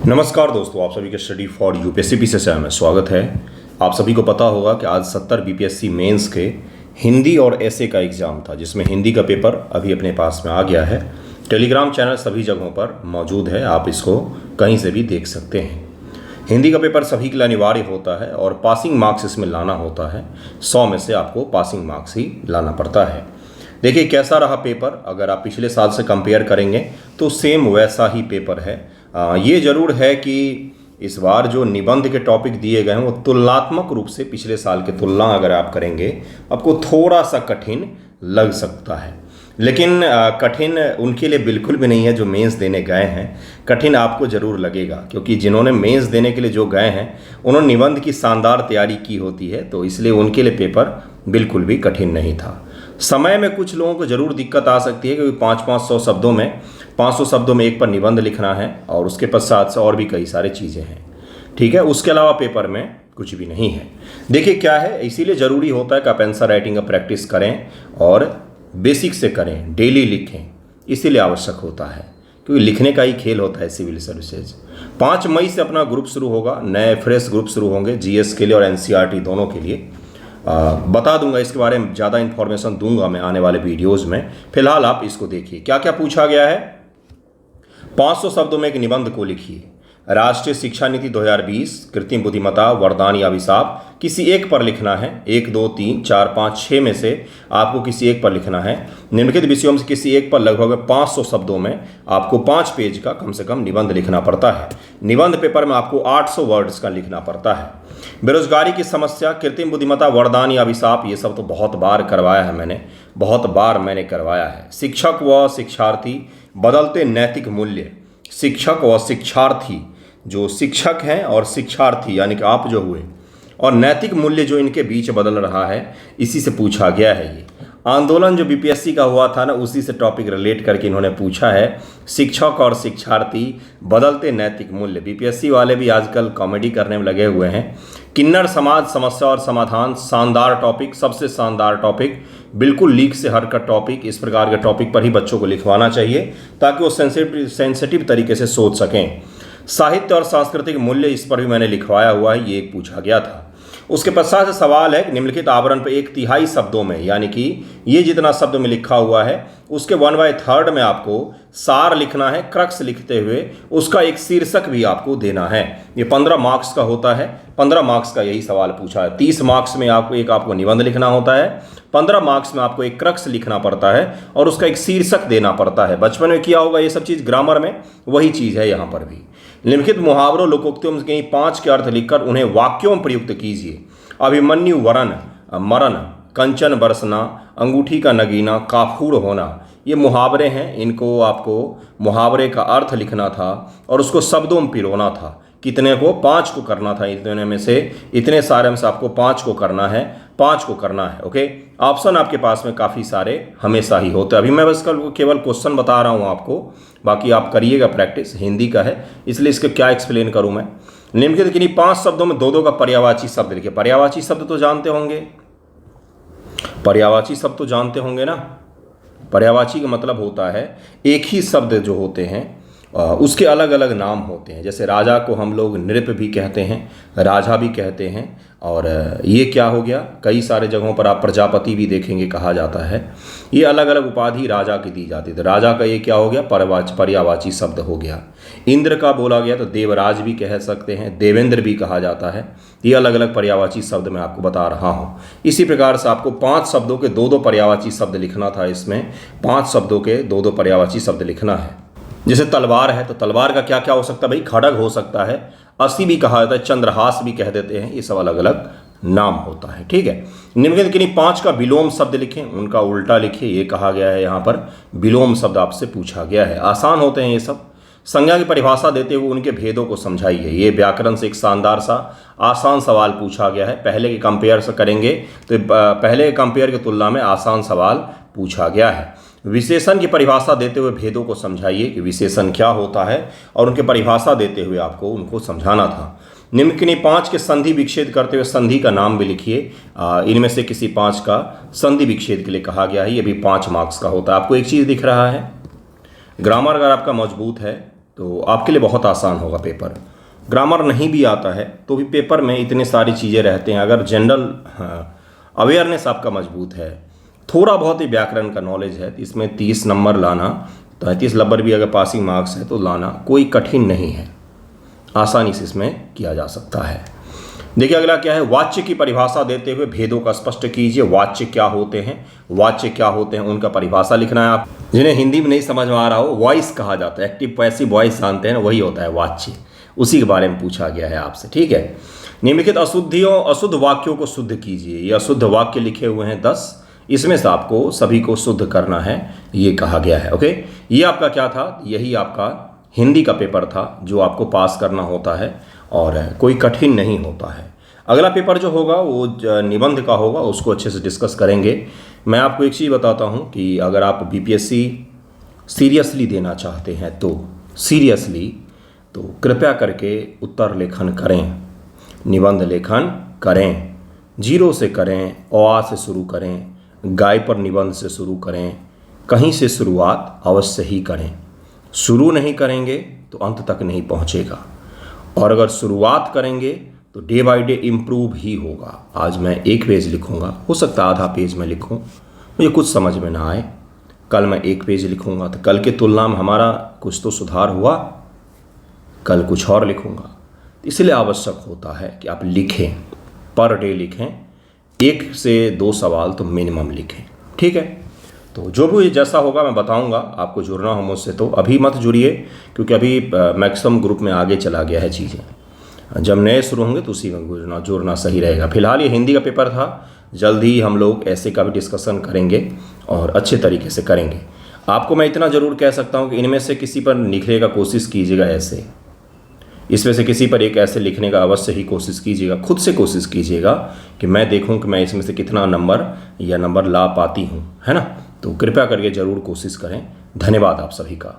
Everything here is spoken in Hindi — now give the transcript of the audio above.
नमस्कार दोस्तों, आप सभी के स्टडी फॉर यूपीएससी से में स्वागत है। आप सभी को पता होगा कि आज 70 बीपीएससी मेंस के हिंदी और ऐसे का एग्ज़ाम था, जिसमें हिंदी का पेपर अभी अपने पास में आ गया है। टेलीग्राम चैनल सभी जगहों पर मौजूद है, आप इसको कहीं से भी देख सकते हैं। हिंदी का पेपर सभी के लिए अनिवार्य होता है और पासिंग मार्क्स इसमें लाना होता है। 100 में से आपको पासिंग मार्क्स ही लाना पड़ता है। देखिए कैसा रहा पेपर, अगर आप पिछले साल से कंपेयर करेंगे तो सेम वैसा ही पेपर है। ये ज़रूर है कि इस बार जो निबंध के टॉपिक दिए गए हैं वो तुलनात्मक रूप से पिछले साल की तुलना अगर आप करेंगे आपको थोड़ा सा कठिन लग सकता है, लेकिन कठिन उनके लिए बिल्कुल भी नहीं है जो मेंस देने गए हैं। कठिन आपको ज़रूर लगेगा, क्योंकि जिन्होंने मेंस देने के लिए जो गए हैं उन्होंने निबंध की शानदार तैयारी की होती है, तो इसलिए उनके लिए पेपर बिल्कुल भी कठिन नहीं था। समय में कुछ लोगों को ज़रूर दिक्कत आ सकती है, क्योंकि 500 शब्दों में 500 शब्दों में एक पर निबंध लिखना है और उसके पश्चात से और भी कई सारी चीज़ें हैं। ठीक है, उसके अलावा पेपर में कुछ भी नहीं है। देखिए क्या है, इसीलिए ज़रूरी होता है कि आप आंसर राइटिंग का प्रैक्टिस करें और बेसिक से करें, डेली लिखें, इसीलिए आवश्यक होता है, क्योंकि लिखने का ही खेल होता है सिविल सर्विसेज। 5 मई से अपना ग्रुप शुरू होगा, नए फ्रेश ग्रुप शुरू होंगे जीएस के लिए और एनसीईआरटी दोनों के लिए। बता दूंगा इसके बारे में, ज़्यादा इन्फॉर्मेशन दूंगा मैं आने वाले वीडियोज़ में। फिलहाल आप इसको देखिए क्या क्या पूछा गया है। 500 शब्दों में एक निबंध को लिखिए। राष्ट्रीय शिक्षा नीति 2020, कृत्रिम बुद्धिमत्ता, वरदान या अभिशाप, किसी एक पर लिखना है। 1, 2, 3, 4, 5, 6 में से आपको किसी एक पर लिखना है। निम्नलिखित विषयों में से किसी एक पर लगभग 500 शब्दों में आपको 5 पेज का कम से कम निबंध लिखना पड़ता है। निबंध पेपर में आपको 800 वर्ड्स का लिखना पड़ता है। बेरोजगारी की समस्या, कृत्रिम बुद्धिमत्ता, वरदान या अभिशाप, ये सब तो बहुत बार करवाया है मैंने, बहुत बार मैंने करवाया है। शिक्षक व शिक्षार्थी, बदलते नैतिक मूल्य। शिक्षक व शिक्षार्थी, जो शिक्षक हैं और शिक्षार्थी यानी कि आप जो हुए, और नैतिक मूल्य जो इनके बीच बदल रहा है, इसी से पूछा गया है। ये आंदोलन जो बीपीएससी का हुआ था ना, उसी से टॉपिक रिलेट करके इन्होंने पूछा है। शिक्षक और शिक्षार्थी, बदलते नैतिक मूल्य। बीपीएससी वाले भी आजकल कॉमेडी करने में लगे हुए हैं। किन्नर समाज, समस्या और समाधान, शानदार टॉपिक, सबसे शानदार टॉपिक, बिल्कुल लीक से हटकर टॉपिक। इस प्रकार के टॉपिक पर ही बच्चों को लिखवाना चाहिए ताकि वो सेंसिटिव तरीके से सोच सकें। साहित्य और सांस्कृतिक मूल्य, इस पर भी मैंने लिखवाया हुआ है, ये एक पूछा गया था। उसके पश्चात से सवाल है कि निम्नलिखित आवरण पर 1/3 शब्दों में, यानी कि ये जितना शब्द में लिखा हुआ है उसके 1/3 में आपको सार लिखना है। क्रक्स लिखते हुए उसका एक शीर्षक भी आपको देना है। ये 15 मार्क्स का होता है। 15 मार्क्स का यही सवाल पूछा है। 30 मार्क्स में आपको निबंध लिखना होता है। 15 मार्क्स में आपको एक क्रक्स लिखना पड़ता है और उसका एक शीर्षक देना पड़ता है। बचपन में किया होगा ये सब चीज़ ग्रामर में, वही चीज़ है यहाँ पर भी। निम्नलिखित मुहावरों, लोकोक्तियों में कहीं 5 के अर्थ लिखकर उन्हें वाक्यों में प्रयुक्त कीजिए। अभिमन्यु वरण मरण, कंचन बरसना, अंगूठी का नगीना, काफूर होना, ये मुहावरे हैं। इनको आपको मुहावरे का अर्थ लिखना था और उसको शब्दों में पिरोना था। कितने को? 5 को करना था। इतने में से, इतने सारे में से आपको 5 को करना है, 5 को करना है। ओके, ऑप्शन आपके पास में काफ़ी सारे हमेशा ही होते हैं। अभी मैं बस केवल क्वेश्चन बता रहा हूँ आपको, बाकी आप करिएगा प्रैक्टिस। हिंदी का है इसलिए इसके क्या एक्सप्लेन करूँ मैं। निम्नलिखित किन्हीं 5 शब्दों में 2-2 का पर्यायवाची शब्द लिखिए। पर्यायवाची शब्द तो जानते होंगे, पर्यायवाची शब्द तो जानते होंगे ना। पर्यायवाची का मतलब होता है एक ही शब्द जो होते हैं उसके अलग अलग नाम होते हैं। जैसे राजा को हम लोग नृप भी कहते हैं, राजा भी कहते हैं, और ये क्या हो गया, कई सारे जगहों पर आप प्रजापति भी देखेंगे कहा जाता है। ये अलग अलग उपाधि राजा की दी जाती है। राजा का ये क्या हो गया, पर्यायवाची शब्द हो गया। इंद्र का बोला गया तो देवराज भी कह सकते हैं, देवेंद्र भी कहा जाता है। ये अलग अलग पर्यायवाची शब्द मैं आपको बता रहा हूँ। इसी प्रकार से आपको 5 शब्दों के 2-2 पर्यायवाची शब्द लिखना था। इसमें 5 शब्दों के 2-2 पर्यायवाची शब्द लिखना है। जैसे तलवार है तो तलवार का क्या क्या हो सकता है भाई, खड़ग हो सकता है, असी भी कहा जाता है, चंद्रहास भी कह देते हैं। ये सब अलग अलग नाम होता है। ठीक है, निम्नलिखित किन्हीं 5 का विलोम शब्द लिखें, उनका उल्टा लिखिए। ये कहा गया है यहाँ पर, विलोम शब्द आपसे पूछा गया है। आसान होते हैं ये सब। संज्ञा की परिभाषा देते हुए उनके भेदों को समझाइए। ये व्याकरण से एक शानदार सा आसान सवाल पूछा गया है। पहले के कंपेयर से करेंगे तो पहले के कंपेयर की तुलना में आसान सवाल पूछा गया है। विशेषण की परिभाषा देते हुए भेदों को समझाइए कि विशेषण क्या होता है, और उनकी परिभाषा देते हुए आपको उनको समझाना था। निम्न किन्हीं 5 के संधि विच्छेद करते हुए संधि का नाम भी लिखिए। इनमें से किसी 5 का संधि विच्छेद के लिए कहा गया है। ये भी 5 मार्क्स का होता है। आपको एक चीज़ दिख रहा है, ग्रामर अगर आपका मजबूत है तो आपके लिए बहुत आसान होगा पेपर। ग्रामर नहीं भी आता है तो भी पेपर में इतनी सारी चीज़ें रहते हैं, अगर जनरल अवेयरनेस आपका मजबूत है, थोड़ा बहुत ही व्याकरण का नॉलेज है, तो इसमें 30 नंबर लाना, 35 नंबर भी अगर पासिंग मार्क्स है तो लाना कोई कठिन नहीं है, आसानी से इसमें किया जा सकता है। देखिए अगला क्या है, वाच्य की परिभाषा देते हुए भेदों का स्पष्ट कीजिए। वाच्य क्या होते हैं, वाच्य क्या होते हैं उनका परिभाषा लिखना है आप। जिन्हें हिंदी में नहीं समझ में आ रहा हो, वॉइस कहा जाता है, एक्टिव पैसिव वॉइस जानते हैं ना, वही होता है वाच्य, उसी के बारे में पूछा गया है आपसे, ठीक है। निम्नलिखित अशुद्ध वाक्यों को शुद्ध कीजिए। ये अशुद्ध वाक्य लिखे हुए हैं 10, इसमें से आपको सभी को शुद्ध करना है, ये कहा गया है। ओके, ये आपका क्या था, यही आपका हिंदी का पेपर था जो आपको पास करना होता है और कोई कठिन नहीं होता है। अगला पेपर जो होगा वो निबंध का होगा, उसको अच्छे से डिस्कस करेंगे। मैं आपको एक चीज़ बताता हूँ कि अगर आप बीपीएससी सीरियसली देना चाहते हैं तो सीरियसली, तो कृपया करके उत्तर लेखन करें, निबंध लेखन करें, जीरो से करें, अ से शुरू करें, गाय पर निबंध से शुरू करें, कहीं से शुरुआत अवश्य ही करें। शुरू नहीं करेंगे तो अंत तक नहीं पहुंचेगा, और अगर शुरुआत करेंगे तो डे बाय डे इम्प्रूव ही होगा। आज मैं 1 पेज लिखूंगा, हो सकता है आधा पेज में लिखूं, मुझे कुछ समझ में ना आए, कल मैं 1 पेज लिखूंगा तो कल के तुलना में हमारा कुछ तो सुधार हुआ, कल कुछ और लिखूंगा। इसलिए आवश्यक होता है कि आप लिखें, पर डे लिखें, 1 से 2 सवाल तो मिनिमम लिखें, ठीक है। तो जो भी जैसा होगा मैं बताऊंगा, आपको जुड़ना हो मुझसे तो अभी मत जुड़िए, क्योंकि अभी मैक्सिमम ग्रुप में आगे चला गया है चीज़ें, जब नए शुरू होंगे तो उसी में जुड़ना सही रहेगा। फिलहाल ये हिंदी का पेपर था, जल्द ही हम लोग ऐसे का भी डिस्कशन करेंगे और अच्छे तरीके से करेंगे। आपको मैं इतना ज़रूर कह सकता हूँ कि इनमें से किसी पर लिखने का कोशिश कीजिएगा, ऐसे इसमें से किसी पर एक ऐसे लिखने का अवश्य ही कोशिश कीजिएगा, खुद से कोशिश कीजिएगा कि मैं देखूं कि मैं इसमें से कितना नंबर ला पाती हूं, है ना। तो कृपया करके ज़रूर कोशिश करें। धन्यवाद आप सभी का।